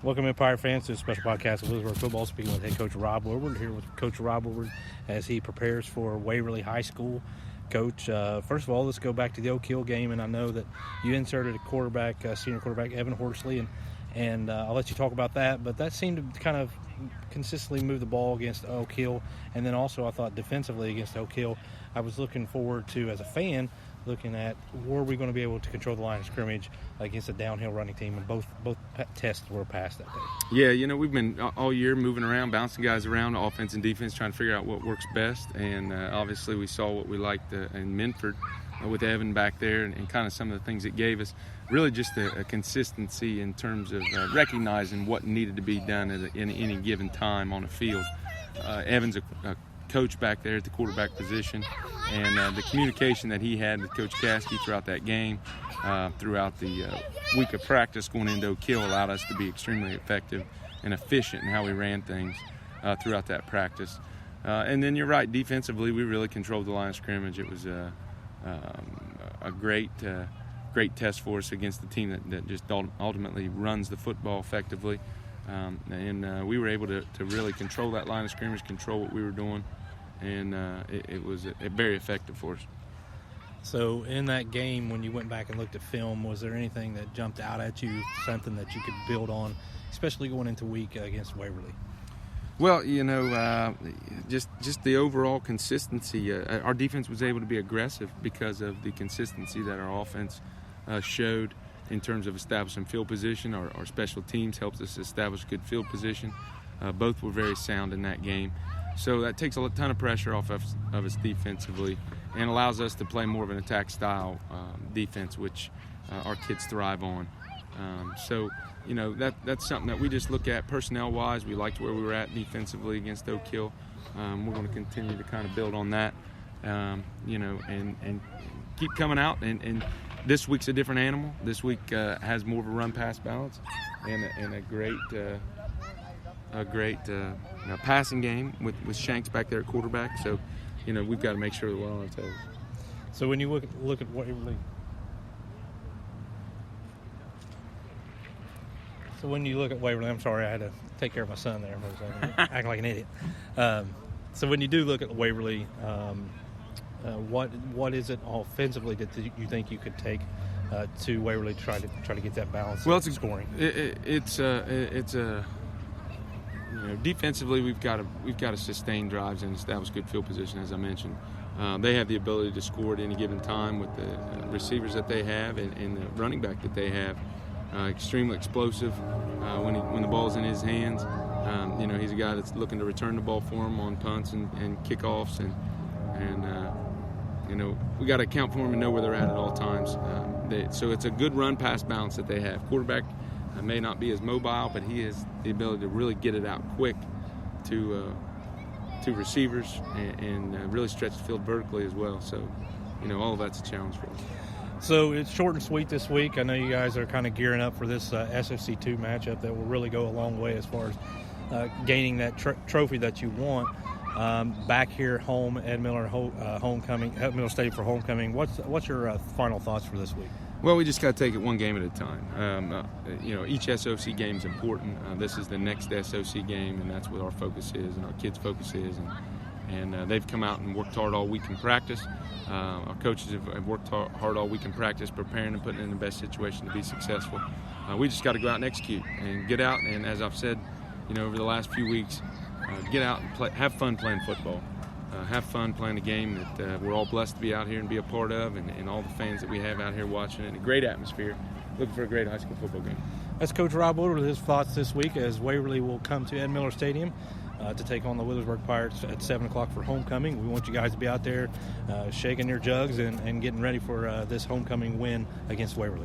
Welcome, Empire fans, to a special podcast of Woodward Football. Speaking with head coach Rob Woodward, here with Coach Rob Woodward as he prepares for Waverly High School. Coach, first of all, let's go back to the Oak Hill game, and I know that you inserted a quarterback, senior quarterback, Evan Horsley, and I'll let you talk about that, but that seemed to kind of consistently move the ball against Oak Hill, and then also I thought defensively against Oak Hill. I was looking forward to, as a fan, looking at were we going to be able to control the line of scrimmage against a downhill running team, and both tests were passed that day. Yeah, we've been all year moving around, bouncing guys around, offense and defense, trying to figure out what works best, and obviously we saw what we liked in Minford with Evan back there and kind of some of the things it gave us. Really just a consistency in terms of recognizing what needed to be done at any given time on the field. Evan's a coach back there at the quarterback position, and the communication that he had with Coach Caskey throughout that game, throughout the week of practice going into Oak Hill, allowed us to be extremely effective and efficient in how we ran things throughout that practice. And then you're right, defensively we really controlled the line of scrimmage. It was a great test for us against the team that just ultimately runs the football effectively. And we were able to really control that line of scrimmage, control what we were doing, and it was very effective for us. So in that game, when you went back and looked at film, was there anything that jumped out at you, something that you could build on, especially going into week against Waverly? Well, just the overall consistency. Our defense was able to be aggressive because of the consistency that our offense showed in terms of establishing field position. Our special teams helped us establish good field position. Both were very sound in that game. So that takes a ton of pressure off of us defensively and allows us to play more of an attack style defense, which our kids thrive on. That's something that we just look at personnel-wise. We liked where we were at defensively against Oak Hill. We're going to continue to kind of build on that, and keep coming out. And this week's a different animal. This week has more of a run-pass balance and a great passing game with Shanks back there at quarterback. So, we've got to make sure that we're on our toes. So when you look at Waverly, I'm sorry, I had to take care of my son there. I was acting like an idiot. So when you do look at Waverly, what is it offensively that you think you could take to Waverly to try to get that balance? Well, it's scoring. Defensively we've got to sustain drives and establish good field position, as I mentioned. They have the ability to score at any given time with the receivers that they have and the running back that they have. Extremely explosive when the ball's in his hands. He's a guy that's looking to return the ball for him on punts and kickoffs, and we got to account for him and know where they're at all times. So it's a good run-pass balance that they have. Quarterback may not be as mobile, but he has the ability to really get it out quick to receivers and really stretch the field vertically as well. So, all of that's a challenge for us. So it's short and sweet this week. I know you guys are kind of gearing up for this SOC2 matchup that will really go a long way as far as gaining that trophy that you want. Back here home, Ed Miller Stadium for homecoming. What's your final thoughts for this week? Well, we just got to take it one game at a time. Each SOC game is important. This is the next SOC game, and that's what our focus is and our kids' focus is. And they've come out and worked hard all week in practice. Our coaches have worked hard all week in practice, preparing and putting in the best situation to be successful. We just got to go out and execute and get out. And as I've said, over the last few weeks, get out and play, have fun playing football. Have fun playing a game that we're all blessed to be out here and be a part of, and all the fans that we have out here watching it. A great atmosphere. Looking for a great high school football game. That's Coach Rob Woodward with his thoughts this week as Waverly will come to Ed Miller Stadium to take on the Williamsburg Pirates at 7 o'clock for homecoming. We want you guys to be out there shaking your jugs and getting ready for this homecoming win against Waverly.